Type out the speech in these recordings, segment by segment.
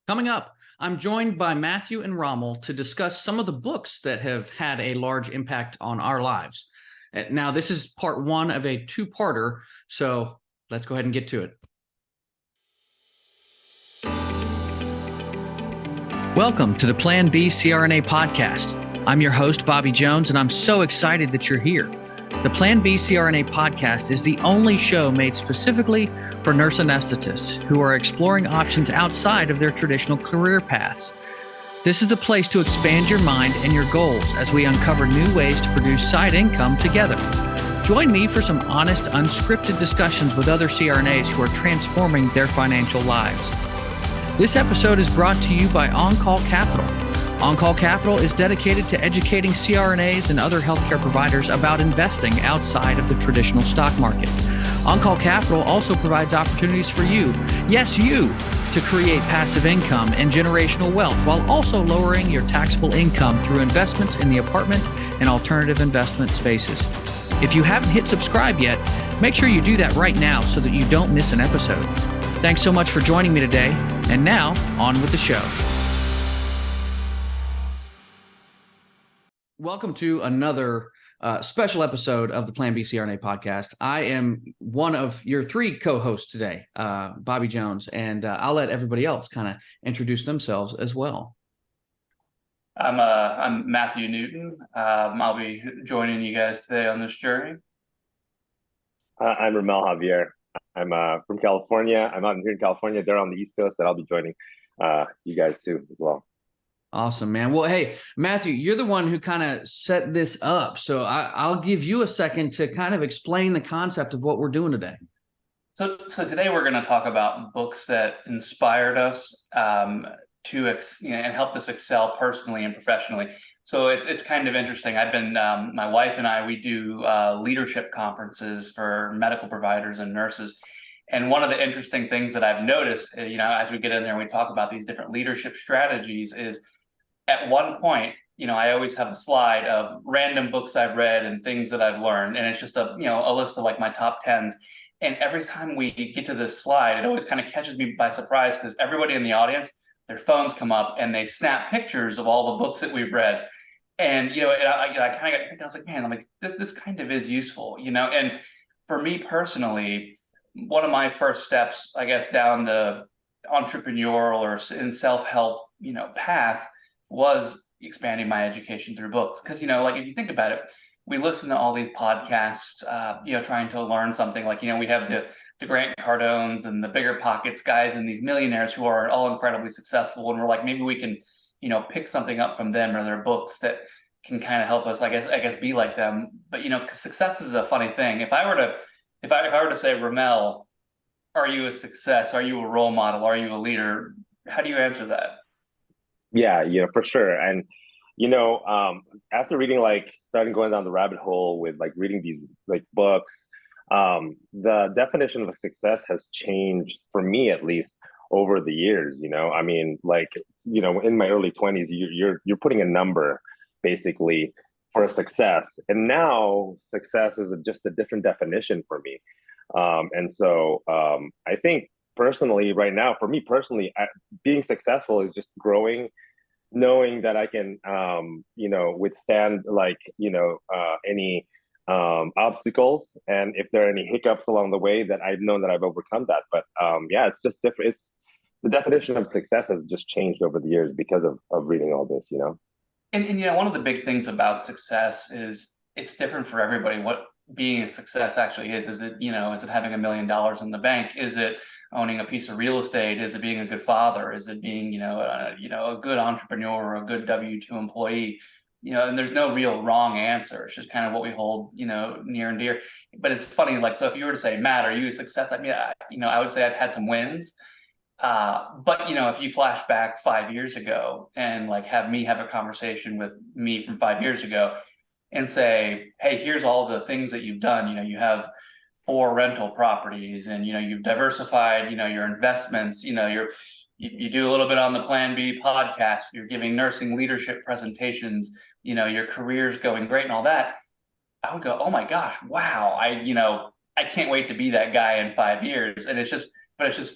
Coming up, I'm joined by Matthew and Rammel to discuss some of the books that have had a large impact on our lives. Now, this is part one of a two-parter, so let's go ahead and get to it. Welcome to the Plan B CRNA podcast. I'm your host, Bobby Jones, and I'm so excited that you're here. The Plan B CRNA podcast is the only show made specifically for nurse anesthetists who are exploring options outside of their traditional career paths. This is the place to expand your mind and your goals as we uncover new ways to produce side income together. Join me for some honest, unscripted discussions with other CRNAs who are transforming their financial lives. This episode is brought to you by On-Call Capital. On-Call Capital is dedicated to educating CRNAs and other healthcare providers about investing outside of the traditional stock market. On-Call Capital also provides opportunities for you, yes, you, to create passive income and generational wealth while also lowering your taxable income through investments in the apartment and alternative investment spaces. If you haven't hit subscribe yet, make sure you do that right now so that you don't miss an episode. Thanks so much for joining me today, and now on with the show. Welcome to another special episode of the Plan B CRNA podcast. I am one of your three co-hosts today, Bobby Jones, and I'll let everybody else kind of introduce themselves as well. I'm Matthew Newton. I'll be joining you guys today on this journey. I'm Rammel Javier. I'm from California. I'm out here in California. They're on the East Coast, and I'll be joining you guys too as well. Awesome, man. Well, hey, Matthew, you're the one who kind of set this up. So I'll give you a second to kind of explain the concept of what we're doing today. So today we're going to talk about books that inspired us and helped us excel personally and professionally. So it's kind of interesting. I've been, my wife and I, we do leadership conferences for medical providers and nurses. And one of the interesting things that I've noticed, as we get in there and we talk about these different leadership strategies is, at one point, I always have a slide of random books I've read and things that I've learned. And it's just a list of like my top 10s. And every time we get to this slide, it always kind of catches me by surprise because everybody in the audience, their phones come up and they snap pictures of all the books that we've read. And, I kind of got to think, I was like, man, I'm like, this kind of is useful, and for me personally, one of my first steps, I guess, down the entrepreneurial or in self-help, path was expanding my education through books. Because, if you think about it, we listen to all these podcasts, trying to learn something. Like, we have the Grant Cardones and the Bigger Pockets guys and these millionaires who are all incredibly successful. And we're like, maybe we can, pick something up from them or their books that can kind of help us, I guess, be like them. But, because success is a funny thing. If I were to say, Rammel, are you a success? Are you a role model? Are you a leader? How do you answer that? Yeah, for sure. And, after reading, starting going down the rabbit hole with reading these books, the definition of success has changed for me, at least over the years. I mean, in my early 20s, you're putting a number basically for a success. And now success is just a different definition for me. And so I think personally right now, for me personally, being successful is just growing, knowing that I can, withstand any obstacles. And if there are any hiccups along the way, that I've known that I've overcome that. But it's just different. It's the definition of success has just changed over the years because of reading all this, And one of the big things about success is it's different for everybody. What being a success actually is it, is it having $1 million in the bank? Is it owning a piece of real estate? Is it being a good father? Is it being, a good entrepreneur or a good W-2 employee? And there's no real wrong answer. It's just kind of what we hold, near and dear. But it's funny, so if you were to say, Matt, are you a success? I mean, I would say I've had some wins. But if you flash back 5 years ago and have me have a conversation with me from 5 years ago and say, hey, here's all the things that you've done. You have 4 rental properties and, you've diversified, your investments, you do a little bit on the Plan B podcast, you're giving nursing leadership presentations, your career's going great and all that. I would go, oh my gosh, wow. I can't wait to be that guy in 5 years. And it's just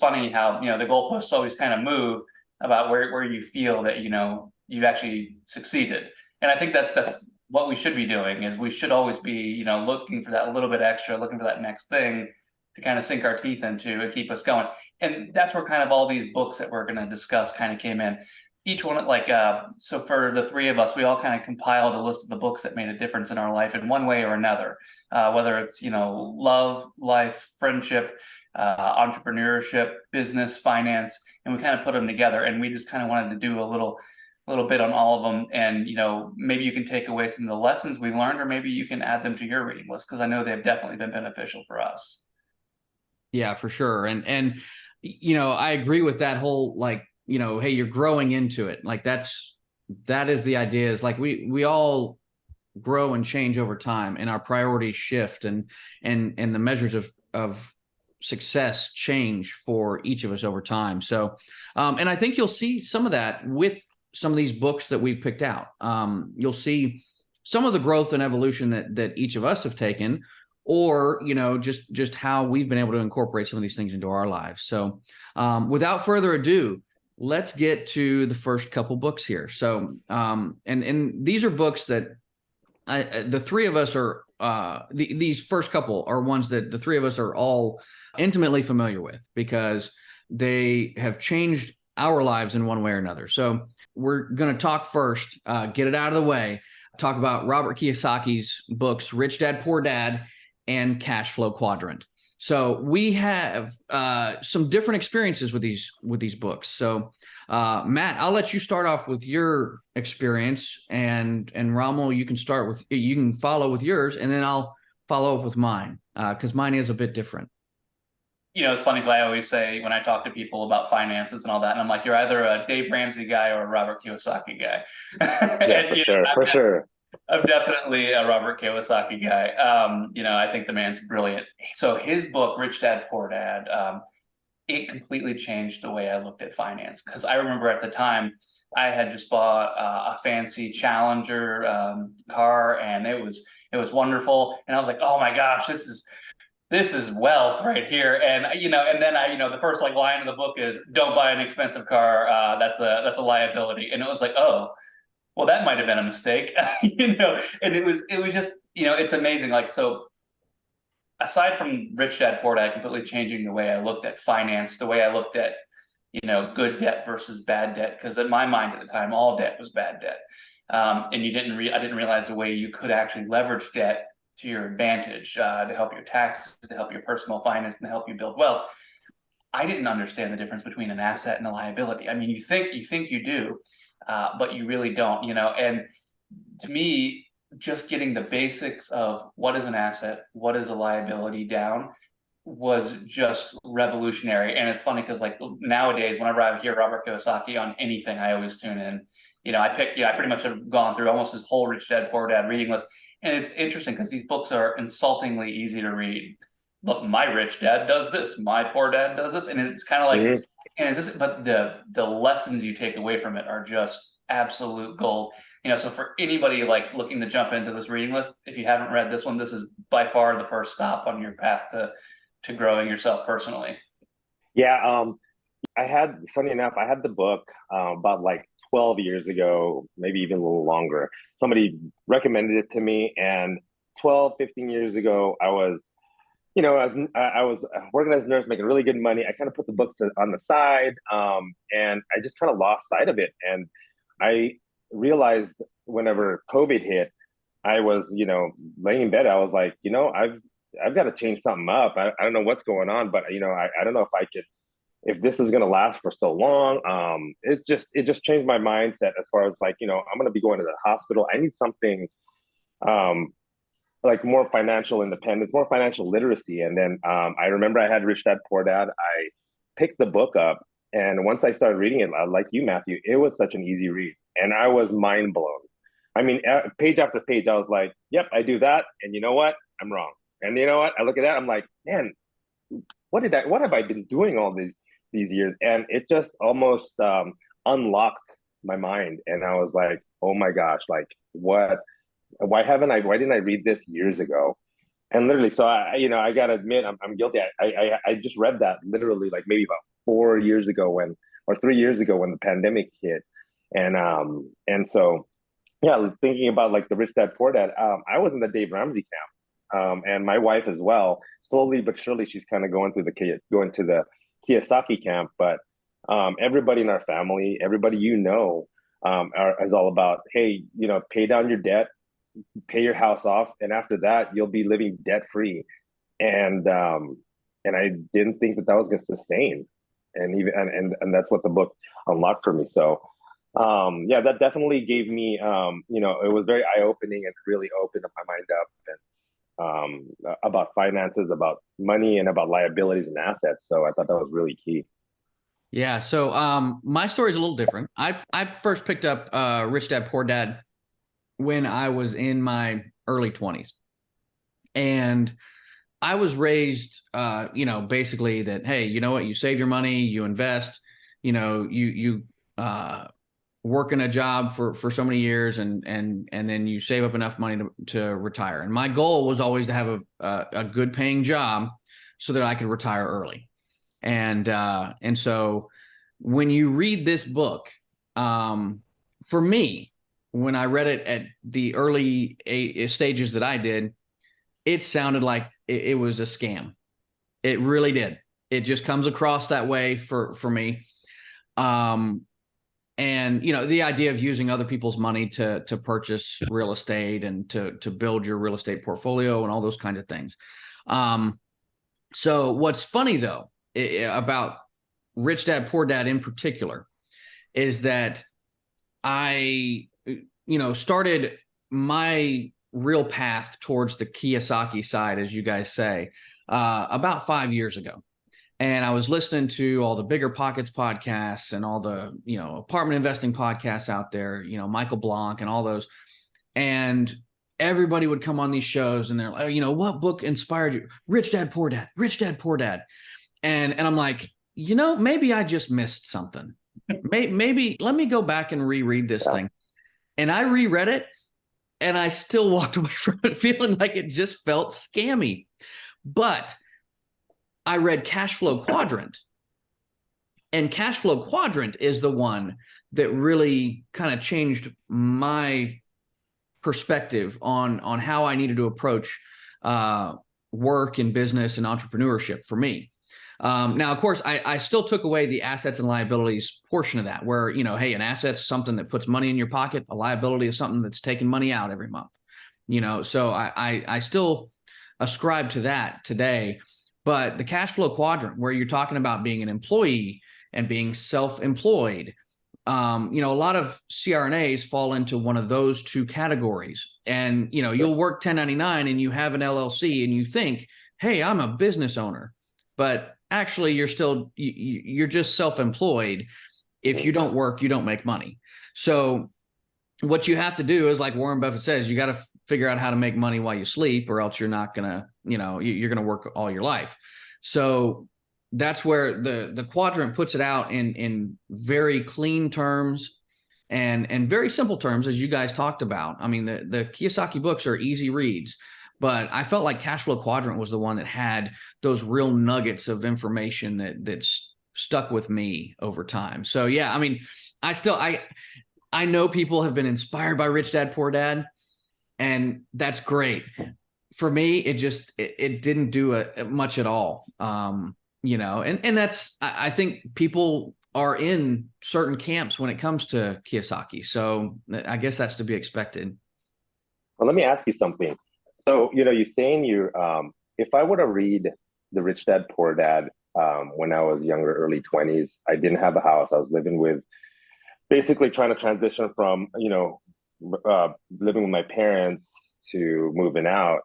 funny how, the goalposts always kind of move about where you feel that, you actually succeeded. And I think that that's what we should be doing, is we should always be, looking for that little bit extra, looking for that next thing to kind of sink our teeth into and keep us going. And that's where kind of all these books that we're going to discuss kind of came in. Each one, so for the three of us, we all kind of compiled a list of the books that made a difference in our life in one way or another, whether it's, love, life, friendship, entrepreneurship, business, finance, and we kind of put them together. And we just kind of wanted to do a little bit on all of them. And, maybe you can take away some of the lessons we learned, or maybe you can add them to your reading list, because I know they've definitely been beneficial for us. Yeah, for sure. And I agree with that whole, hey, you're growing into it. Like that is the idea, is like we all grow and change over time, and our priorities shift, and the measures of success change for each of us over time. So, and I think you'll see some of that with some of these books that we've picked out. You'll see some of the growth and evolution that each of us have taken, or, just how we've been able to incorporate some of these things into our lives. So, without further ado, let's get to the first couple books here. So, and these are books that the three of us are, these first couple are ones that the three of us are all intimately familiar with, because they have changed our lives in one way or another. So we're going to talk first, get it out of the way, talk about Robert Kiyosaki's books, Rich Dad, Poor Dad, and Cash Flow Quadrant. So we have some different experiences with these books. So Matt, I'll let you start off with your experience, and Rammel, you can follow with yours, and then I'll follow up with mine, because mine is a bit different. It's funny. So I always say, when I talk to people about finances and all that, and I'm like, you're either a Dave Ramsey guy or a Robert Kiyosaki guy. Yeah, for sure. I'm definitely a Robert Kiyosaki guy. I think the man's brilliant. So his book, Rich Dad, Poor Dad, it completely changed the way I looked at finance. Because I remember at the time, I had just bought a fancy Challenger car, and it was wonderful. And I was like, oh my gosh, this is wealth right here. And, and then the first line of the book is, don't buy an expensive car. That's a liability. And it was like, oh, well, that might've been a mistake, and it was just, it's amazing. So aside from Rich Dad, Poor Dad completely changing the way I looked at finance, the way I looked at, good debt versus bad debt. Because in my mind at the time, all debt was bad debt. And I didn't realize the way you could actually leverage debt to your advantage, to help your taxes, to help your personal finance, and to help you build wealth. I didn't understand the difference between an asset and a liability. I mean, you think you do, but you really don't, and to me, just getting the basics of what is an asset, what is a liability down, was just revolutionary. And it's funny because nowadays, whenever I hear Robert Kiyosaki on anything, I always tune in. I pretty much have gone through almost his whole Rich Dad, Poor Dad reading list. And it's interesting because these books are insultingly easy to read. Look, my rich dad does this, my poor dad does this. And it's kind of like, and is this, but the lessons you take away from it are just absolute gold. So for anybody looking to jump into this reading list, if you haven't read this one, this is by far the first stop on your path to growing yourself personally. Yeah. Funny enough, I had the book about 12 years ago, maybe even a little longer. Somebody recommended it to me, and 12, 15 years ago, I was working as a nurse, making really good money. I kind of put the books on the side, and I just kind of lost sight of it. And I realized whenever COVID hit, I was, laying in bed. I was like, I've got to change something up. I don't know what's going on, but I don't know if this is going to last for so long. It just changed my mindset as far as I'm going to be going to the hospital. I need something, more financial independence, more financial literacy. And then I remember I had Rich Dad, Poor Dad. I picked the book up, and once I started reading it, like you, Matthew, it was such an easy read, and I was mind blown. I mean, page after page, I was like, yep, I do that. And you know what? I'm wrong. And you know what? I look at that, I'm like, man, what have I been doing all these years? And it just almost unlocked my mind. And I was like, oh my gosh, what? Why didn't I read this years ago? And literally, so I gotta admit, I'm guilty. I just read that literally maybe about 4 years ago when or 3 years ago when the pandemic hit. And so, yeah, thinking about like the Rich Dad Poor Dad, I was in the Dave Ramsey camp, and my wife as well. Slowly but surely, she's kind of going to the Kiyosaki camp. But everybody in our family, everybody is all about, hey, pay down your debt, pay your house off, and after that, you'll be living debt free. And I didn't think that was going to sustain, and that's what the book unlocked for me. So yeah, that definitely gave me, it was very eye opening and really opened up my mind up and about finances, about money, and about liabilities and assets. So I thought that was really key. Yeah. So my story is a little different. I first picked up Rich Dad Poor Dad when I was in my early 20s. And I was raised, basically that, hey, you know what, you save your money, you invest, you work in a job for so many years and then you save up enough money to retire. And my goal was always to have a good paying job so that I could retire early. And so when you read this book, for me, when I read it at the early stages that I did, it sounded like it was a scam. It really did. It just comes across that way for me. And, the idea of using other people's money to purchase real estate and to build your real estate portfolio and all those kinds of things. So what's funny, though, about Rich Dad Poor Dad in particular is that I, started my real path towards the Kiyosaki side, as you guys say, about 5 years ago. And I was listening to all the Bigger Pockets podcasts and all the, apartment investing podcasts out there, Michael Blanc and all those. And everybody would come on these shows and they're like, what book inspired you? Rich Dad, Poor Dad, Rich Dad, Poor Dad. And I'm like, maybe I just missed something. Maybe let me go back and reread this thing. And I reread it and I still walked away from it feeling like it just felt scammy. But I read Cash Flow Quadrant, and Cash Flow Quadrant is the one that really kind of changed my perspective on how I needed to approach work and business and entrepreneurship for me. Now, of course, I still took away the assets and liabilities portion of that, where, hey, an asset's something that puts money in your pocket. A liability is something that's taking money out every month. So I still ascribe to that today. But the cash flow quadrant, where you're talking about being an employee and being self-employed, a lot of CRNAs fall into one of those two categories. And, you'll work 1099 and you have an LLC and you think, hey, I'm a business owner. But actually, you're just self-employed. If you don't work, you don't make money. So what you have to do is, like Warren Buffett says, you got to figure out how to make money while you sleep, or else you're not going to, you're going to work all your life. So that's where the quadrant puts it out in very clean terms and very simple terms, as you guys talked about. I mean, the Kiyosaki books are easy reads, but I felt like Cash Flow Quadrant was the one that had those real nuggets of information that's stuck with me over time. So yeah, I mean, I know people have been inspired by Rich Dad, Poor Dad, and that's great. For me, it didn't do much at all. And that's, I think people are in certain camps when it comes to Kiyosaki. So I guess that's to be expected. Well, let me ask you something. So, you're saying if I were to read the Rich Dad, Poor Dad when I was younger, early 20s, I didn't have a house. I was living with, basically trying to transition from, living with my parents to moving out.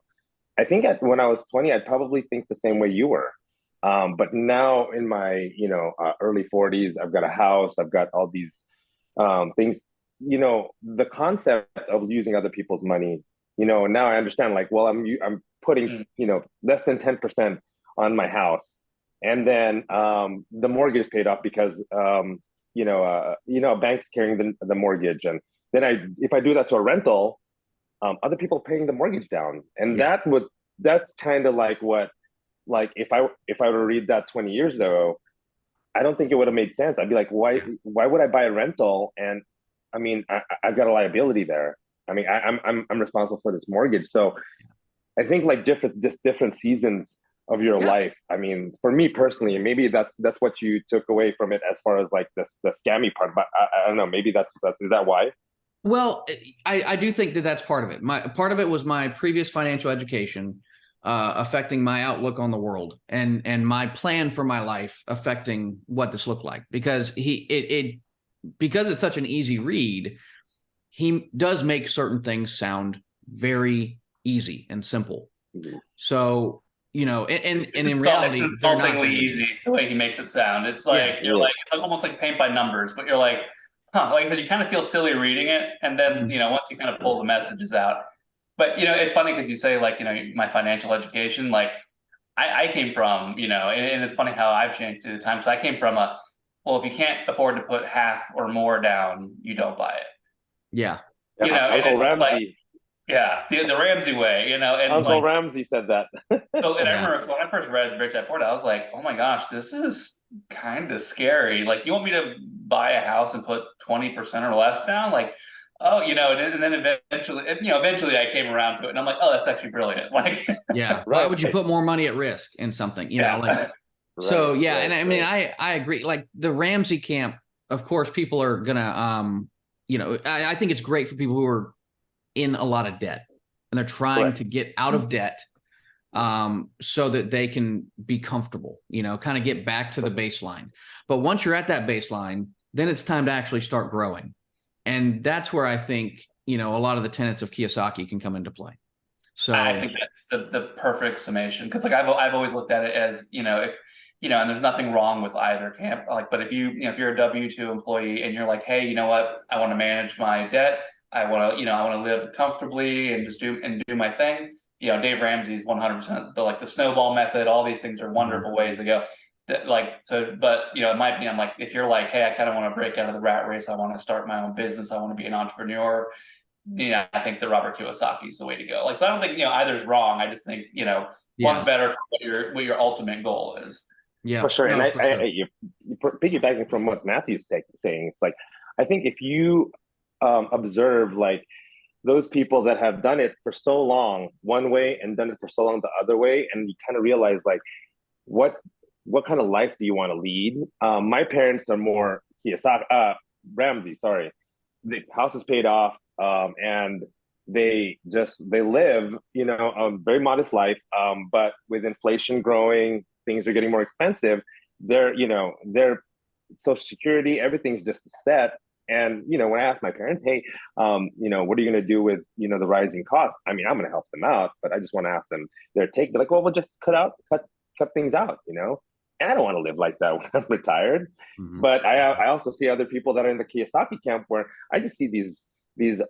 I think when I was 20, I'd probably think the same way you were. But now in my, early 40s, I've got a house, I've got all these things, the concept of using other people's money, now I understand, like, well, I'm putting, less than 10% on my house. And then the mortgage paid off because, bank's carrying the mortgage. And then if I do that to a rental, other people paying the mortgage down. And that's kind of like what, like if I were to read that 20 years ago, I don't think it would have made sense. I'd be like, why would I buy a rental? And I mean, I've got a liability there. I mean, I'm responsible for this mortgage. So I think like different seasons of your life. I mean, for me personally, maybe that's what you took away from it as far as like the scammy part. But I don't know. Maybe that's is that why? Well, I do think that that's part of it. Part of it was my previous financial education affecting my outlook on the world and my plan for my life affecting what this looked like. Because because it's such an easy read, he does make certain things sound very easy and simple. Mhm. So, and in it's reality, insultingly easy the way he makes it sound. It's like it's like almost like paint by numbers, but you're like, huh, like I said, you kind of feel silly reading it, and then once you kind of pull the messages out. But it's funny because you say like my financial education, like I came from and it's funny how I've changed through the time. So I came from well, if you can't afford to put half or more down, you don't buy it. Yeah. Uncle Ramsey. Like, yeah, the Ramsey way, and Uncle Ramsey said that. So, and I remember so when I first read Rich Dad Poor Dad, I was like, oh my gosh, this is kind of scary. Like, you want me to buy a house and put 20% or less down? Like, oh, and then eventually I came around to it, and I'm like, oh, that's actually brilliant. Like, yeah, Right. why would you put more money at risk in something? Like. So yeah, and I mean, I agree. Like the Ramsey camp, of course, people are gonna, I think it's great for people who are in a lot of debt and they're trying to get out of debt, so that they can be comfortable, kind of get back to the baseline. But once you're at that baseline, then it's time to actually start growing, and that's where I think a lot of the tenets of Kiyosaki can come into play. So I think that's the perfect summation, because like I've always looked at it as if and there's nothing wrong with either camp. Like, but if if you're a W-2 employee and you're like, hey, you know what, I want to manage my debt, I want to I want to live comfortably and just do my thing. Dave Ramsey's 100% the snowball method. All these things are wonderful ways to go. But in my opinion, I'm like, if you're like, hey, I kind of want to break out of the rat race, I want to start my own business, I want to be an entrepreneur. I think the Robert Kiyosaki is the way to go. Like, so I don't think either's wrong. I just think one's better for what your ultimate goal is. Yeah, for sure. No, And for sure. you piggybacking from what Matthew's saying, it's like I think if you observe like those people that have done it for so long one way and done it for so long the other way, and you kind of realize like what kind of life do you want to lead? My parents are more Ramsey, sorry. The house is paid off, and they live a very modest life, but with inflation growing, things are getting more expensive. Their social security, everything's just set. And when I asked my parents, hey, what are you going to do with the rising costs? I mean, I'm going to help them out, but I just want to ask them their take. They're like, well, we'll just cut things out, and I don't want to live like that when I'm retired. Mhm. But I also see other people that are in the Kiyosaki camp where I just see these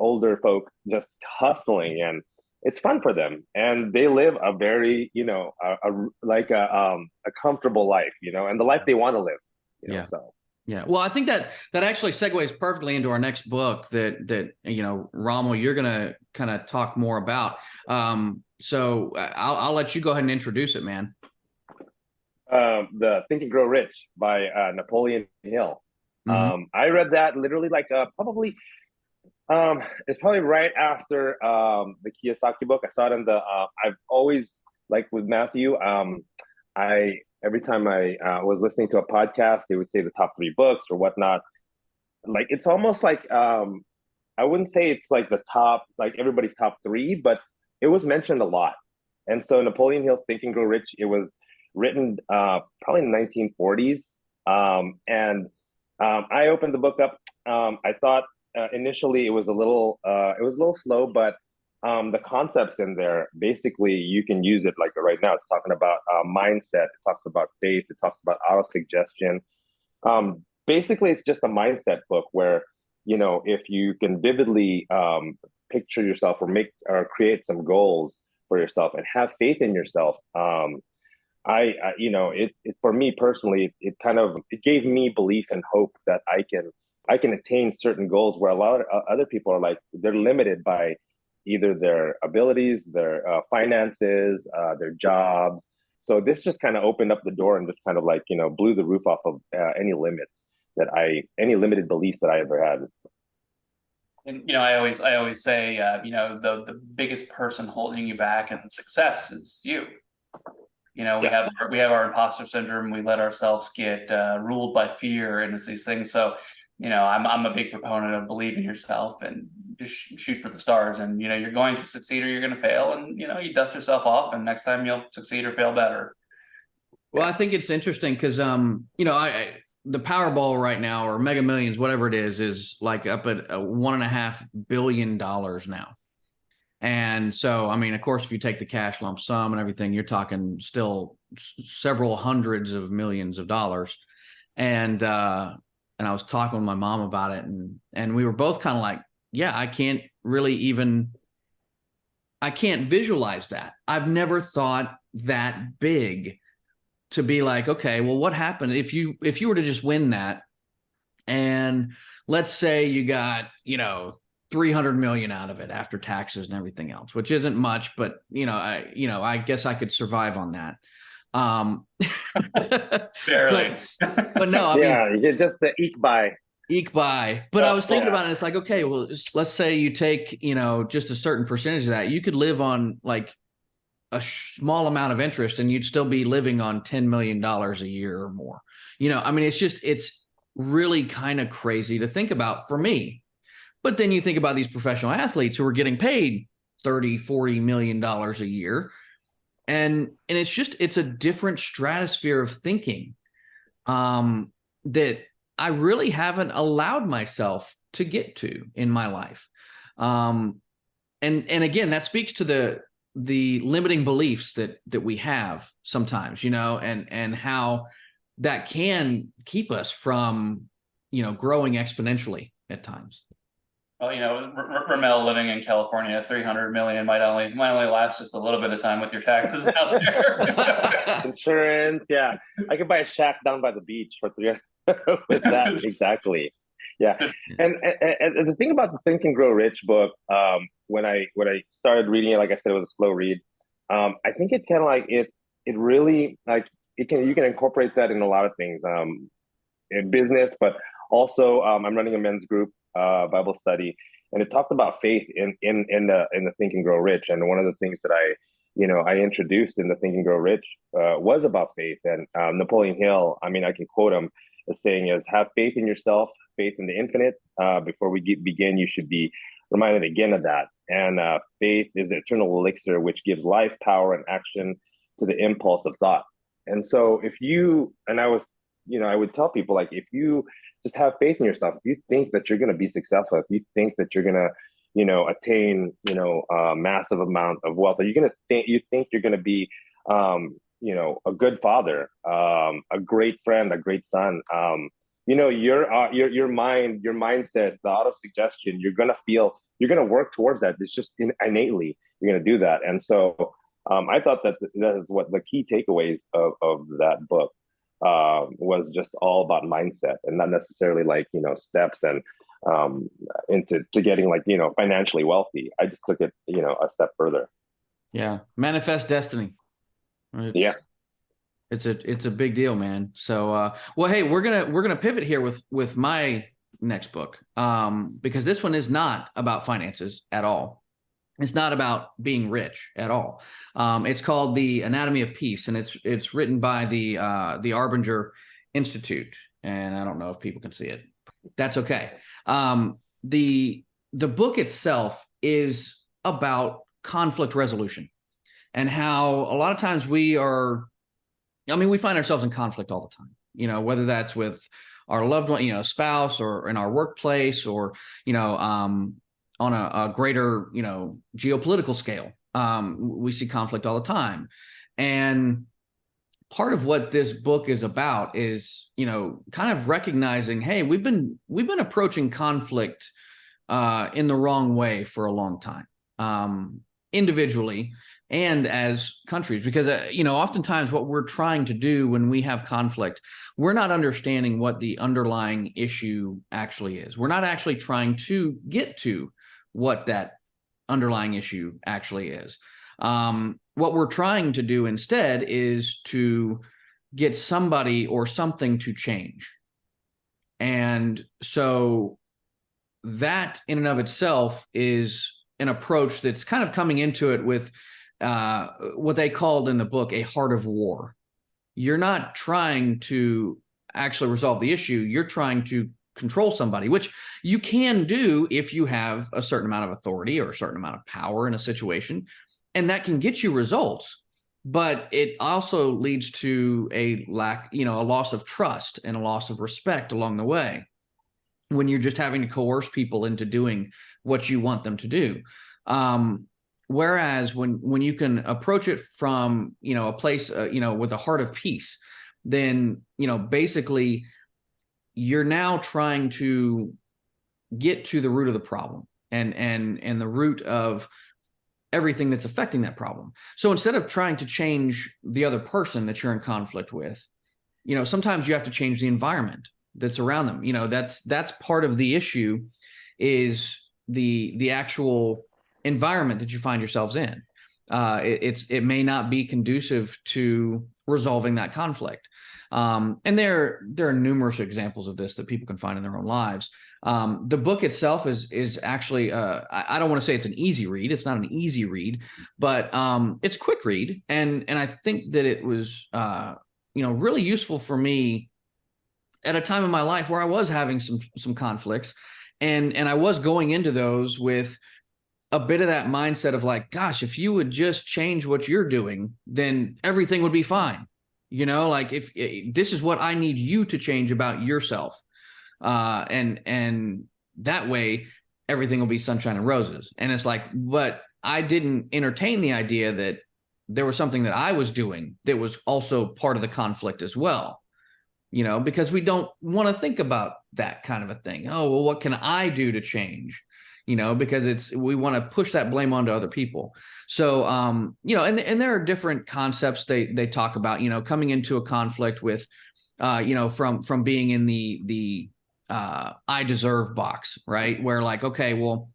older folk just hustling, and it's fun for them, and they live a very a comfortable life, and the life they want to live. Yeah. So Yeah. Well, I think that actually segues perfectly into our next book that Rammel, you're going to kind of talk more about. So I'll let you go ahead and introduce it, man. The Think and Grow Rich by Napoleon Hill. I read that literally like probably it's probably right after the Kiyosaki book. I saw it in the I've always, like with Matthew, I every time I was listening to a podcast, they would say the top 3 books or whatnot. Like it's almost like I wouldn't say it's like the top, like everybody's top 3, but it was mentioned a lot. And so Napoleon Hill's Think and Grow Rich, it was written probably in the 1940s. And I opened the book up. I thought initially it was a little slow, but the concepts in there, basically you can use it like right now. It's talking about mindset. It talks about faith. It talks about auto-suggestion. Basically, it's just a mindset book where, if you can vividly picture yourself or create some goals for yourself and have faith in yourself. It for me personally, it gave me belief and hope that I can attain certain goals where a lot of other people are like, they're limited by either their abilities, their finances, their jobs. So this just kind of opened up the door and just kind of like, blew the roof off of any any limited beliefs that I ever had. And I always say, the biggest person holding you back in success is you. We have our imposter syndrome. We let ourselves get ruled by fear, and it's these things. So, I'm a big proponent of believe in yourself and just shoot for the stars. And you're going to succeed or you're going to fail, and you dust yourself off, and next time you'll succeed or fail better. Well, I think it's interesting because the Powerball right now, or Mega Millions, whatever it is like up at $1.5 billion now. And so, I mean, of course, if you take the cash lump sum and everything, you're talking still several hundreds of millions of dollars. And I was talking with my mom about it, and we were both kind of like, yeah, I can't visualize that. I've never thought that big to be like, okay, well, what happened if you were to just win that, and let's say you got 300 million out of it after taxes and everything else, which isn't much, but I guess I could survive on that. Barely. But no, I mean, you just the eke by. But I was thinking about it. And it's like, okay, well, let's say you take just a certain percentage of that. You could live on like a small amount of interest, and you'd still be living on $10 million a year or more. I mean, it's really kind of crazy to think about for me. But then you think about these professional athletes who are getting paid $30-40 million a year. And it's a different stratosphere of thinking that I really haven't allowed myself to get to in my life. And again, that speaks to the limiting beliefs that we have sometimes, and how that can keep us from, growing exponentially at times. Well, Rammel living in California, 300 million might only last just a little bit of time with your taxes out there. Insurance, yeah. I could buy a shack down by the beach for 300 with that. Exactly. Yeah. And the thing about the Think and Grow Rich book, when I started reading it, like I said, it was a slow read. I think it kind of like it really like you can incorporate that in a lot of things, in business, but also I'm running a men's group Bible study, and it talked about faith in the Think and Grow Rich. And one of the things that I introduced in the Think and Grow Rich was about faith. And Napoleon Hill, I mean, I can quote him as saying is, have faith in yourself, faith in the infinite. Before we begin, you should be reminded again of that. And faith is the eternal elixir, which gives life, power, and action to the impulse of thought. And so I would tell people, like, if you just have faith in yourself, if you think that you're going to be successful, if you think that you're going to, attain, a massive amount of wealth, or you think you're going to be, a good father, a great friend, a great son, your mindset, the auto suggestion, you're going to work towards that. It's just innately, you're going to do that. And so I thought that is what the key takeaways of that book was, just all about mindset, and not necessarily like, steps and into getting like, financially wealthy. I just took it, a step further. Yeah. Manifest destiny. It's a big deal, man. So, well, hey, we're going to pivot here with my next book. Because this one is not about finances at all. It's not about being rich at all. It's called The Anatomy of Peace, and it's written by the Arbinger Institute. And I don't know if people can see it. That's okay. The book itself is about conflict resolution, and how a lot of times we find ourselves in conflict all the time. Whether that's with our loved one, spouse, or in our workplace, or on a greater, geopolitical scale. We see conflict all the time. And part of what this book is about is, kind of recognizing, hey, we've been approaching conflict in the wrong way for a long time, individually and as countries, because, oftentimes what we're trying to do when we have conflict, we're not understanding what the underlying issue actually is. We're not actually trying to get to what that underlying issue actually is. what we're trying to do instead is to get somebody or something to change. And so that in and of itself is an approach that's kind of coming into it with what they called in the book a heart of war. You're not trying to actually resolve the issue. You're trying to control somebody, which you can do if you have a certain amount of authority or a certain amount of power in a situation, and that can get you results. But it also leads to a lack, a loss of trust and a loss of respect along the way when you're just having to coerce people into doing what you want them to do. Whereas when you can approach it from, a place, with a heart of peace, then, basically you're now trying to get to the root of the problem and the root of everything that's affecting that problem. So instead of trying to change the other person that you're in conflict with, sometimes you have to change the environment that's around them. That's part of the issue, is the actual environment that you find yourselves in. It may not be conducive to resolving that conflict. And there are numerous examples of this that people can find in their own lives. The book itself is actually, I don't want to say it's an easy read. It's not an easy read, but it's a quick read. And I think that it was, really useful for me at a time in my life where I was having some conflicts, and I was going into those with a bit of that mindset of like, gosh, if you would just change what you're doing, then everything would be fine. Like if this is what I need you to change about yourself. And that way everything will be sunshine and roses. And it's like, but I didn't entertain the idea that there was something that I was doing that was also part of the conflict as well. Because we don't want to think about that kind of a thing. Oh, well, what can I do to change? Because we want to push that blame onto other people. So, and there are different concepts they talk about, coming into a conflict with, from being in the I deserve box, right? Where like, okay, well,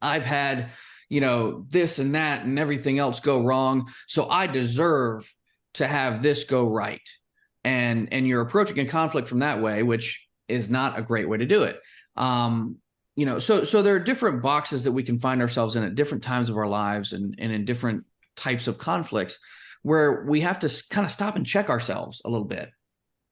I've had, this and that and everything else go wrong, so I deserve to have this go right. And you're approaching a conflict from that way, which is not a great way to do it. So there are different boxes that we can find ourselves in at different times of our lives and in different types of conflicts, where we have to kind of stop and check ourselves a little bit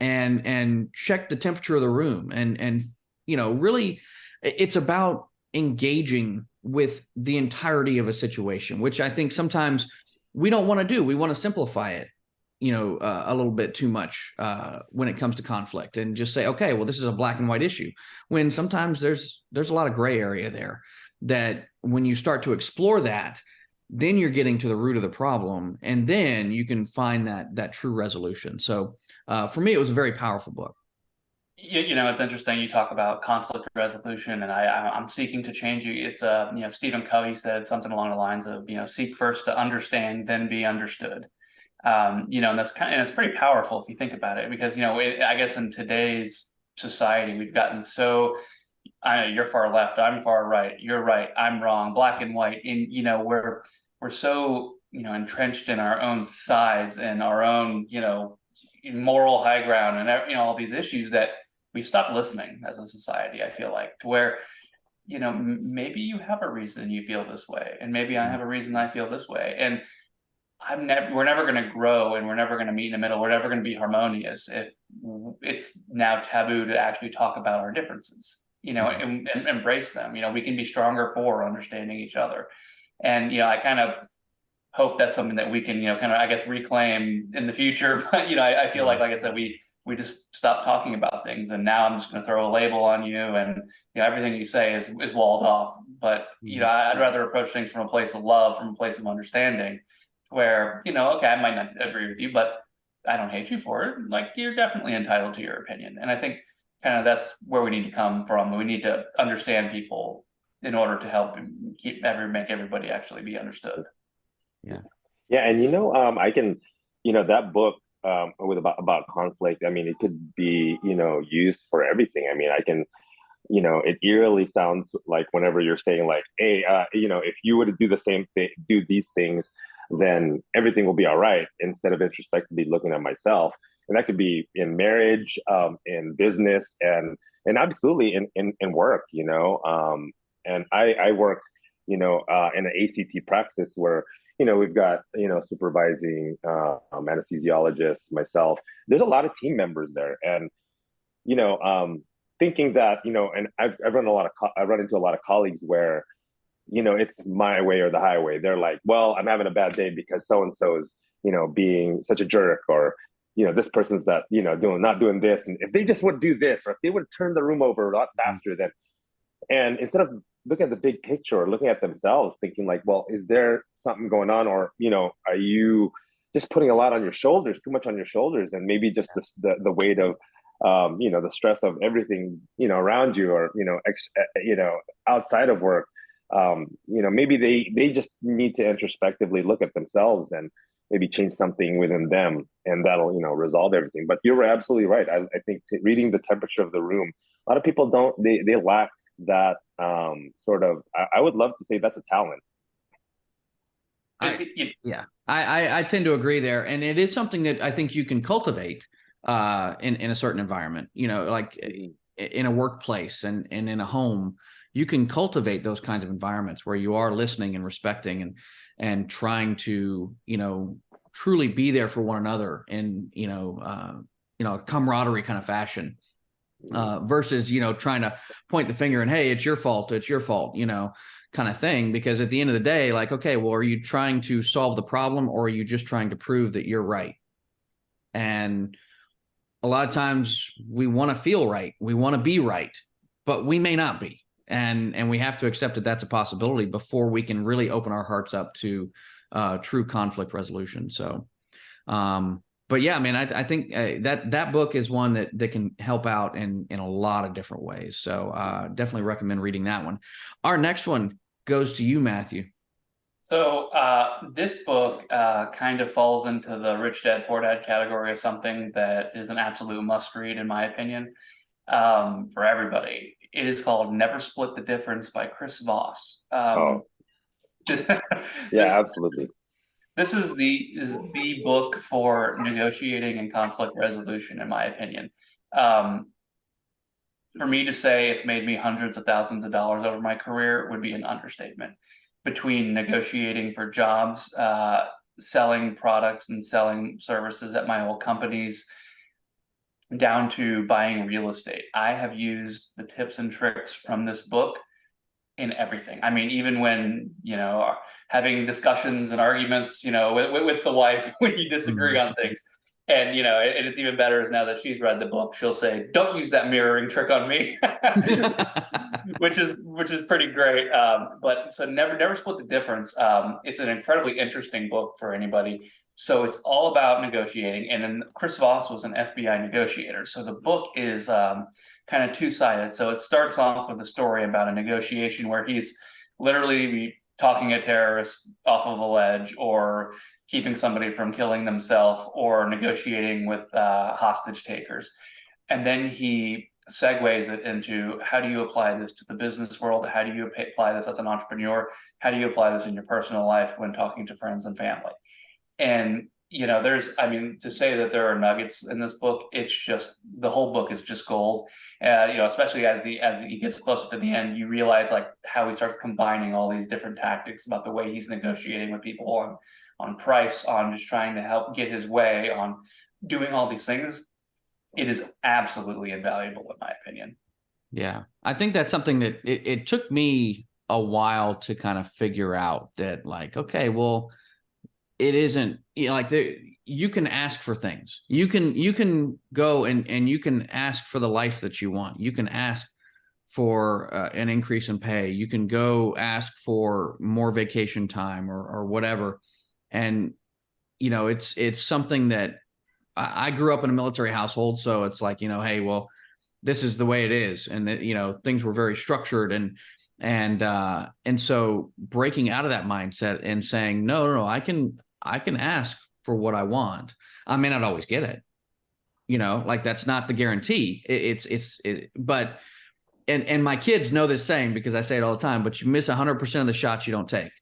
and check the temperature of the room. And really it's about engaging with the entirety of a situation, which I think sometimes we don't want to do. We want to simplify it, a little bit too much when it comes to conflict, and just say, okay, well, this is a black and white issue, when sometimes there's a lot of gray area there, that when you start to explore that, then you're getting to the root of the problem, and then you can find that true resolution. So for me, it was a very powerful book. It's interesting. You talk about conflict resolution, and I'm seeking to change you. It's Stephen Covey said something along the lines of, seek first to understand, then be understood. And it's pretty powerful if you think about it, because, I guess in today's society, we've gotten so, you're far left, I'm far right, you're right, I'm wrong, black and white. And, we're so, entrenched in our own sides and our own, moral high ground and, all these issues, that we've stopped listening as a society, I feel like, to where, maybe you have a reason you feel this way, and maybe I have a reason I feel this way. And we're never going to grow, and we're never going to meet in the middle. We're never going to be harmonious if it's now taboo to actually talk about our differences, and embrace them. We can be stronger for understanding each other. And, I kind of hope that's something that we can, kind of, I guess, reclaim in the future. But, I feel like I said, we just stopped talking about things, and now I'm just going to throw a label on you, and, everything you say is walled off. But, I'd rather approach things from a place of love, from a place of understanding, where, okay, I might not agree with you, but I don't hate you for it. Like, you're definitely entitled to your opinion. And I think kind of that's where we need to come from. We need to understand people in order to help make everybody actually be understood. Yeah. Yeah. And, I can, that book with about conflict, I mean, it could be, used for everything. I mean, I can, it eerily sounds like whenever you're saying like, hey, if you were to do the same thing, do these things, then everything will be all right, instead of introspectively looking at myself. And that could be in marriage, in business, and absolutely in work, and I work, in an ACT practice where, we've got, supervising anesthesiologists, myself. There's a lot of team members there. And, thinking that, and I've I run into a lot of colleagues where, it's my way or the highway. They're like, well, I'm having a bad day because so-and-so is, being such a jerk, or, this person's that, not doing this. And if they just would do this, or if they would turn the room over a lot faster, then, and instead of looking at the big picture or looking at themselves, thinking like, well, is there something going on? Or, are you just putting a lot on your shoulders, too much on your shoulders, and maybe just the weight of, the stress of everything, around you, or, outside of work. Maybe they just need to introspectively look at themselves and maybe change something within them, and that'll, resolve everything. But you're absolutely right. I think reading the temperature of the room, a lot of people don't, they lack that, sort of, I would love to say that's a talent. I tend to agree there. And it is something that I think you can cultivate in a certain environment, like in a workplace and in a home. You can cultivate those kinds of environments where you are listening and respecting and trying to, truly be there for one another in, camaraderie kind of fashion, versus, trying to point the finger and, hey, it's your fault, kind of thing. Because at the end of the day, like, okay, well, are you trying to solve the problem, or are you just trying to prove that you're right? And a lot of times we want to feel right. We want to be right, but we may not be. And we have to accept that that's a possibility before we can really open our hearts up to true conflict resolution. So, but yeah, I mean, I think that book is one that can help out in a lot of different ways. So definitely recommend reading that one. Our next one goes to you, Matthew. So this book kind of falls into the Rich Dad Poor Dad category of something that is an absolute must read, in my opinion, for everybody. It is called Never Split the Difference by Chris Voss. Yeah, absolutely. This is the book for negotiating and conflict resolution, in my opinion. For me to say it's made me hundreds of thousands of dollars over my career would be an understatement. Between negotiating for jobs, selling products and selling services at my old companies, down to buying real estate, I have used the tips and tricks from this book in everything. I mean, even when, having discussions and arguments, with the wife, when you disagree on things. And, and it's even better is now that she's read the book, she'll say, don't use that mirroring trick on me, which is pretty great. But so never split the difference. It's an incredibly interesting book for anybody. So it's all about negotiating. And then Chris Voss was an FBI negotiator. So the book is kind of two-sided. So it starts off with a story about a negotiation where he's literally talking a terrorist off of a ledge, or keeping somebody from killing themselves, or negotiating with hostage takers. And then he segues it into, how do you apply this to the business world? How do you apply this as an entrepreneur? How do you apply this in your personal life when talking to friends and family? And, to say that there are nuggets in this book, it's just, the whole book is just gold. Especially as he gets closer to the end, you realize like how he starts combining all these different tactics about the way he's negotiating with people on price, on just trying to help get his way, on doing all these things. It is absolutely invaluable, in my opinion. Yeah, I think that's something that it took me a while to kind of figure out, that like, okay, well, it isn't, you can ask for things. You can go and you can ask for the life that you want. You can ask for an increase in pay. You can go ask for more vacation time or whatever. And, it's something that I grew up in a military household. So it's like, hey, well, this is the way it is. And that, things were very structured, and so breaking out of that mindset and saying, no, I can ask for what I want. I may not always get it, like that's not the guarantee. But my kids know this saying, because I say it all the time, but you miss 100% of the shots you don't take,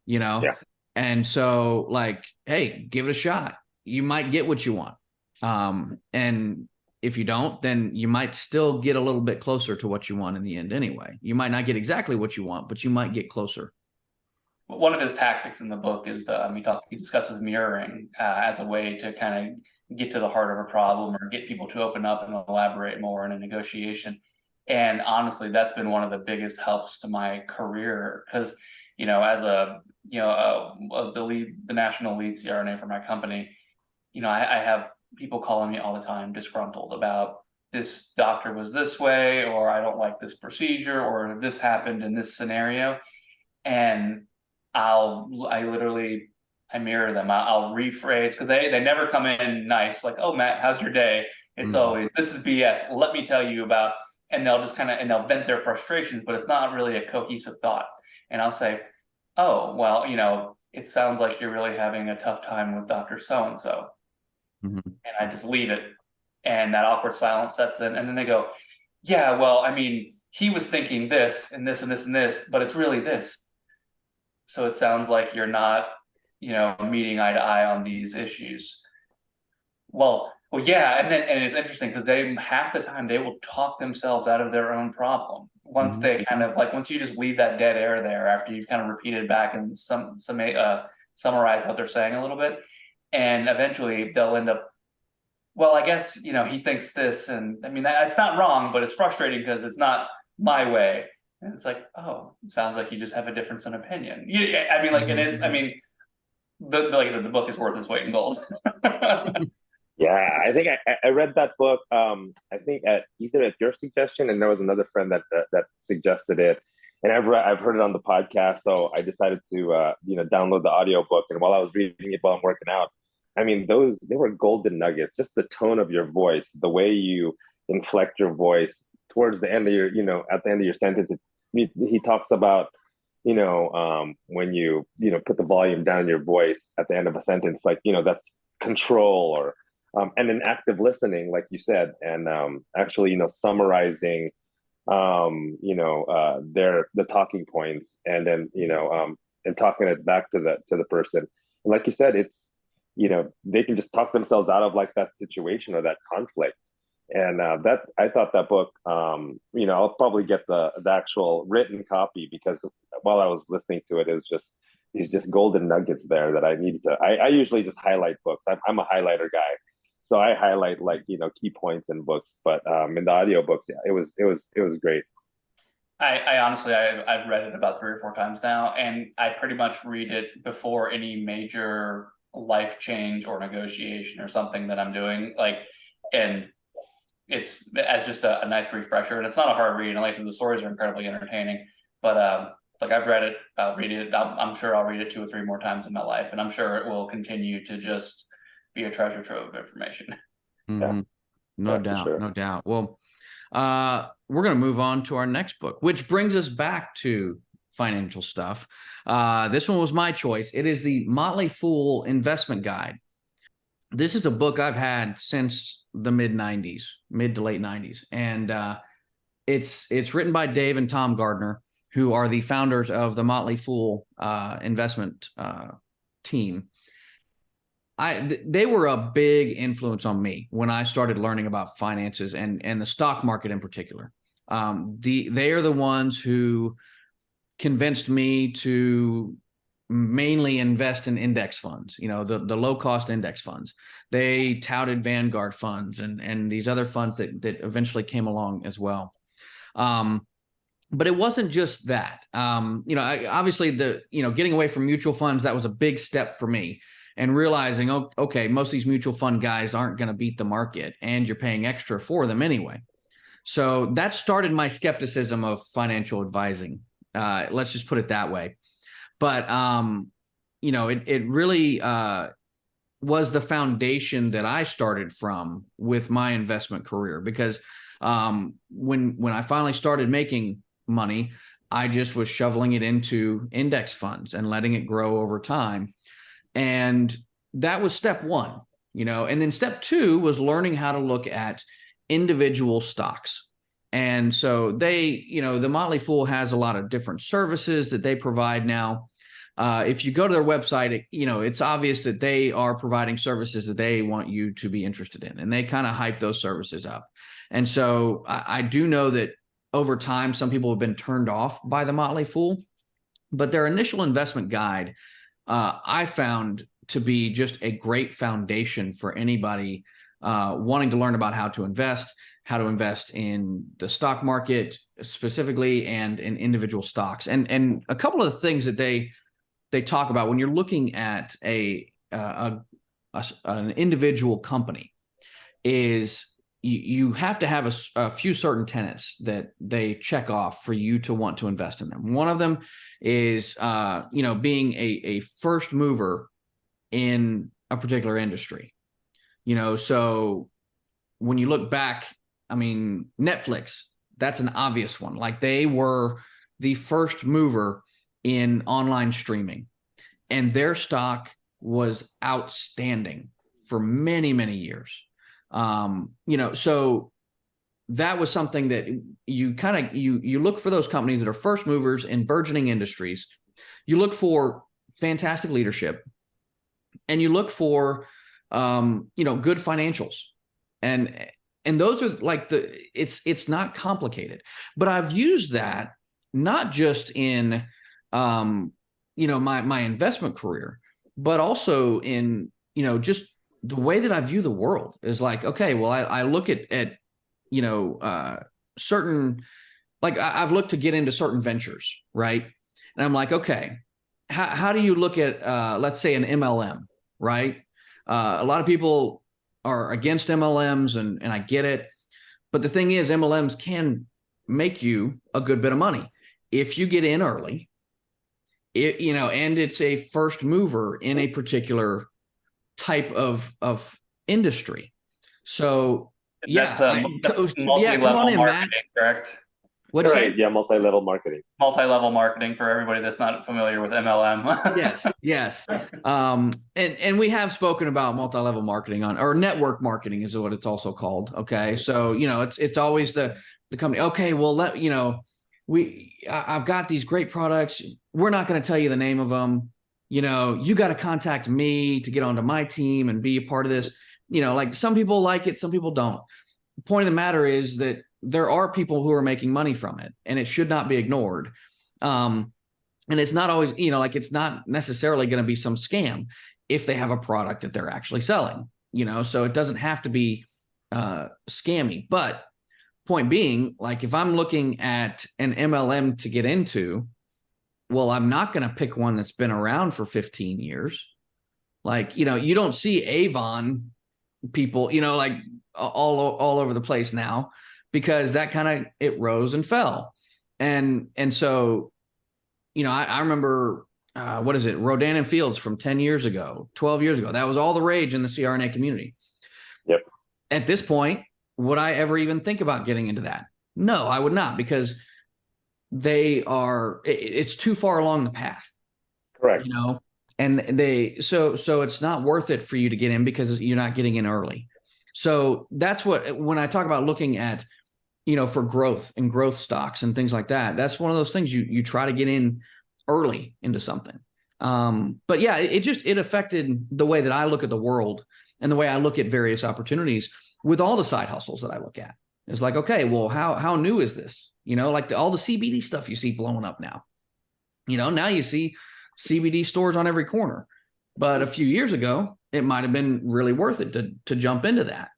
Yeah. And so like, hey, give it a shot. You might get what you want. And if you don't, then you might still get a little bit closer to what you want in the end anyway. You might not get exactly what you want, but you might get closer. One of his tactics in the book is he discusses mirroring as a way to kind of get to the heart of a problem or get people to open up and elaborate more in a negotiation. And honestly, that's been one of the biggest helps to my career because, as the national lead CRNA for my company, I have people calling me all the time disgruntled about this doctor was this way, or I don't like this procedure, or this happened in this scenario. And I mirror them. I'll rephrase because they never come in nice, like, oh, Matt, how's your day? It's always, this is BS. Let me tell you about, and they'll just they'll vent their frustrations, but it's not really a cohesive thought. And I'll say, oh, well, it sounds like you're really having a tough time with Dr. So-and-so. And I just leave it. And that awkward silence sets in. And then they go, yeah, well, I mean, he was thinking this and this and this and this, but it's really this. So it sounds like you're not, meeting eye to eye on these issues. Well, yeah. And it's interesting because half the time they will talk themselves out of their own problem. Once they once you just leave that dead air there after you've kind of repeated back and summarize what they're saying a little bit. And eventually they'll end up, well, I guess, he thinks this. And I mean, it's not wrong, but it's frustrating because it's not my way. And it's like, oh, it sounds like you just have a difference in opinion. Yeah, I mean, like, and it's, I mean, like I said, the book is worth its weight in gold. Yeah, I think I read that book. I think at your suggestion, and there was another friend that suggested it, and I've heard it on the podcast. So I decided to download the audiobook. And while I was reading it while I'm working out, I mean, they were golden nuggets. Just the tone of your voice, the way you inflect your voice towards the end of your, at the end of your sentence. He talks about, when you put the volume down in your voice at the end of a sentence, like, that's control, or and then active listening, like you said, and actually, summarizing, the talking points, and then, and talking it back to the person. And like you said, it's, they can just talk themselves out of like that situation or that conflict. And that, I thought that book, I'll probably get the actual written copy, because while I was listening to it, it was just these just golden nuggets there that I needed to. I usually just highlight books. I'm a highlighter guy, so I highlight key points in books. But in the audiobooks, yeah, it was great. I honestly, I've read it about 3 or 4 times now, and I pretty much read it before any major life change or negotiation or something that I'm doing. And it's as just a nice refresher, and it's not a hard read. And like I said, the stories are incredibly entertaining. But I've read it, I'll read it. I'm sure I'll read it 2 or 3 more times in my life, and I'm sure it will continue to just be a treasure trove of information. Yeah. No doubt, sure. No doubt. Well, we're going to move on to our next book, which brings us back to financial stuff. This one was my choice. It is the Motley Fool Investment Guide. This is a book I've had since the mid to late 90s. And it's written by Dave and Tom Gardner, who are the founders of the Motley Fool investment team. They were a big influence on me when I started learning about finances and the stock market in particular. They are the ones who convinced me to mainly invest in index funds, the low cost index funds. They touted Vanguard funds and these other funds that eventually came along as well. But it wasn't just that. Obviously getting away from mutual funds, that was a big step for me, and realizing, okay, most of these mutual fund guys aren't going to beat the market, and you're paying extra for them anyway. So that started my skepticism of financial advising. Let's just put it that way. But, it really was the foundation that I started from with my investment career, because when I finally started making money, I just was shoveling it into index funds and letting it grow over time. And that was step one, and then step two was learning how to look at individual stocks. And so the Motley Fool has a lot of different services that they provide now. if you go to their website, it's obvious that they are providing services that they want you to be interested in, and they kind of hype those services up. And so I do know that over time, some people have been turned off by the Motley Fool, but their initial investment guide, I found to be just a great foundation for anybody wanting to learn about how to invest in the stock market specifically and in individual stocks. And a couple of the things that they talk about when you're looking at an individual company is you have to have a few certain tenets that they check off for you to want to invest in them. One of them is, being a first mover in a particular industry. So when you look back, I mean, Netflix, that's an obvious one. Like, they were the first mover in online streaming, and their stock was outstanding for many, many years. So that was something that you look for those companies that are first movers in burgeoning industries. You look for fantastic leadership, and you look for, good financials, and those are like it's not complicated, but I've used that not just in, my investment career, but also in, just the way that I view the world is like, okay, well, I look at certain, like I've looked to get into certain ventures, right? And I'm like, okay, how do you look at, let's say, an MLM, right? A lot of people are against MLMs, and I get it. But the thing is, MLMs can make you a good bit of money if you get in early, and it's a first mover in a particular type of industry. So that's multi-level marketing, correct? What's right? Yeah, multi-level marketing. Multi-level marketing for everybody that's not familiar with MLM. Yes. And we have spoken about multi-level marketing or network marketing is what it's also called. Okay, so it's always the company. Okay, well, I've got these great products. We're not going to tell you the name of them. You got to contact me to get onto my team and be a part of this. Like, some people like it, some people don't. The point of the matter is that there are people who are making money from it, and it should not be ignored. And it's not always, it's not necessarily going to be some scam if they have a product that they're actually selling, so it doesn't have to be scammy. But point being, like, if I'm looking at an MLM to get into, well, I'm not going to pick one that's been around for 15 years. Like, you don't see Avon people, like all over the place now, because that it rose and fell. And so, I remember, Rodan and Fields from 10 years ago, 12 years ago, that was all the rage in the CRNA community. Yep. At this point, would I ever even think about getting into that? No, I would not, because it's too far along the path. Correct. And so it's not worth it for you to get in because you're not getting in early. So that's when I talk about looking at, for growth and growth stocks and things like that, that's one of those things you try to get in early into something. But yeah, it affected the way that I look at the world and the way I look at various opportunities with all the side hustles that I look at. It's like, okay, well, how new is this? Like all the CBD stuff you see blowing up now. Now you see CBD stores on every corner. But a few years ago, it might have been really worth it to jump into that.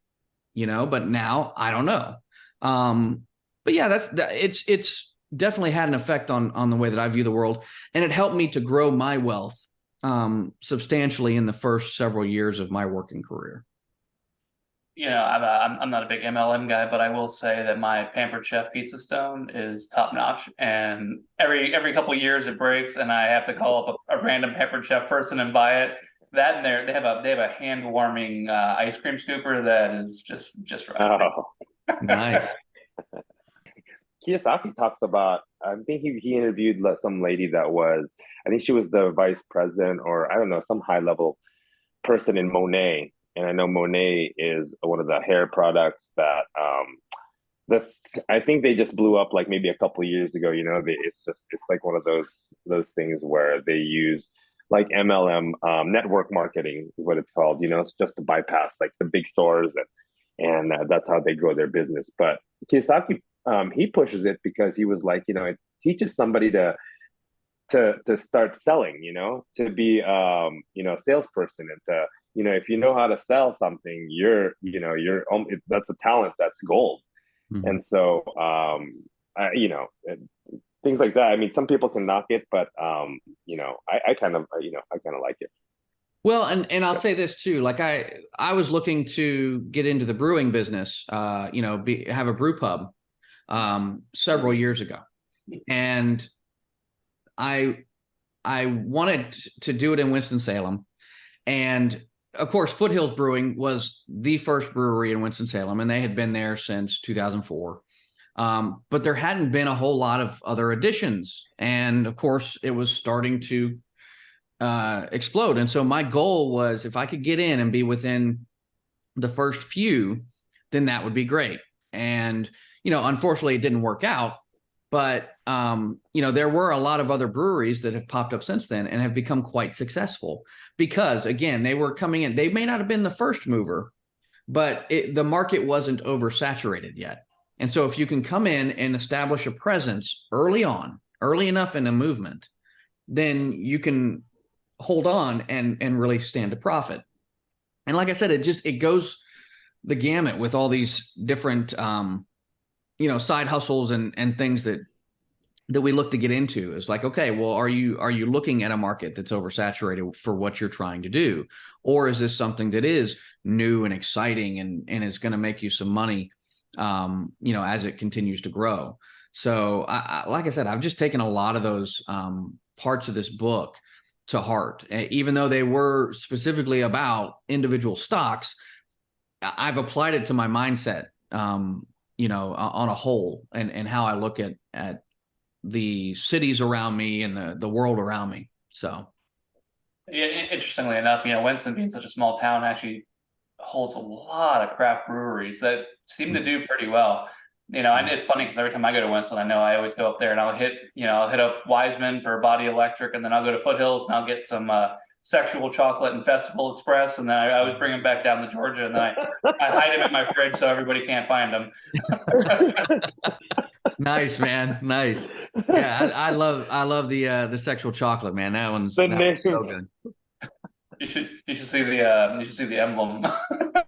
But now I don't know. But yeah, it's definitely had an effect on the way that I view the world, and it helped me to grow my wealth substantially in the first several years of my working career. I'm not a big MLM guy, but I will say that my Pampered Chef pizza stone is top notch, and every couple of years it breaks, and I have to call up a random Pampered Chef person and buy it. That and they have a hand warming ice cream scooper that is just right. Oh, nice. Kiyosaki talks about, I think he interviewed some lady that was, I think she was the vice president, or I don't know, some high level person in Monet. And I know Monet is one of the hair products that I think they just blew up like maybe a couple of years ago. It's like one of those those things where they use like MLM, network marketing is what it's called. It's just to bypass like the big stores, and that's how they grow their business. But Kiyosaki, he pushes it because he was like, it teaches somebody to start selling, to be a salesperson, and to if you know how to sell something, that's a talent, that's gold. Mm-hmm. And so things like that. I mean, some people can knock it, but I kind of like it. Well, and I'll say this too. Like I was looking to get into the brewing business, have a brew pub several years ago, and I wanted to do it in Winston-Salem, and of course, Foothills Brewing was the first brewery in Winston-Salem, and they had been there since 2004. But there hadn't been a whole lot of other additions. And of course, it was starting to explode. And so my goal was, if I could get in and be within the first few, then that would be great. And, unfortunately, it didn't work out. But, there were a lot of other breweries that have popped up since then and have become quite successful because, again, they were coming in. They may not have been the first mover, but the market wasn't oversaturated yet. And so if you can come in and establish a presence early enough in a movement, then you can hold on and really stand to profit. And like I said, it goes the gamut with all these different, side hustles and things that we look to get into. Is like, okay, well, are you looking at a market that's oversaturated for what you're trying to do? Or is this something that is new and exciting and is going to make you some money, as it continues to grow? So like I said, I've just taken a lot of those parts of this book to heart, even though they were specifically about individual stocks. I've applied it to my mindset, on a whole, and how I look at the cities around me and the world around me. So, yeah, interestingly enough, Winston being such a small town actually holds a lot of craft breweries that seem to do pretty well. And it's funny because every time I go to Winston, I know I always go up there and I'll hit up Wiseman for Body Electric, and then I'll go to Foothills and I'll get some Sexual Chocolate and Festival Express, and then I always bring them back down to Georgia, and then I hide them in my fridge so everybody can't find them. Nice, man. Nice. Yeah, I love the Sexual Chocolate, man. That one's so good. You should see the emblem.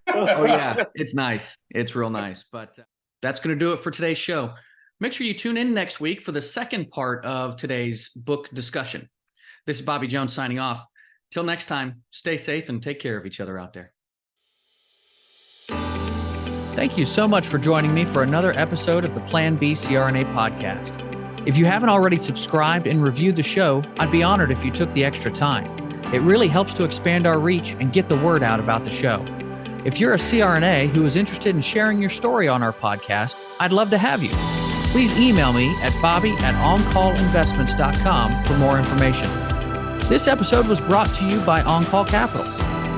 Oh yeah, it's nice. It's real nice. But that's going to do it for today's show. Make sure you tune in next week for the second part of today's book discussion. This is Bobby Jones signing off. Till next time, stay safe and take care of each other out there. Thank you so much for joining me for another episode of the Plan B CRNA podcast. If you haven't already subscribed and reviewed the show, I'd be honored if you took the extra time. It really helps to expand our reach and get the word out about the show. If you're a CRNA who is interested in sharing your story on our podcast, I'd love to have you. Please email me at bobby@oncallinvestments.com for more information. This episode was brought to you by On-Call Capital.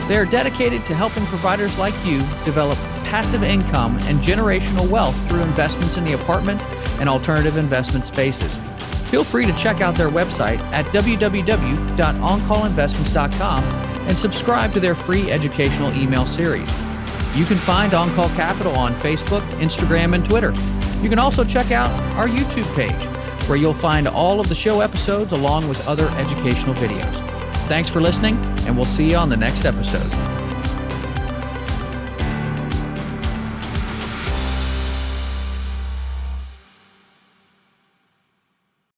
They are dedicated to helping providers like you develop passive income and generational wealth through investments in the apartment and alternative investment spaces. Feel free to check out their website at www.oncallinvestments.com and subscribe to their free educational email series. You can find On-Call Capital on Facebook, Instagram, and Twitter. You can also check out our YouTube page, where you'll find all of the show episodes along with other educational videos. Thanks for listening, and we'll see you on the next episode.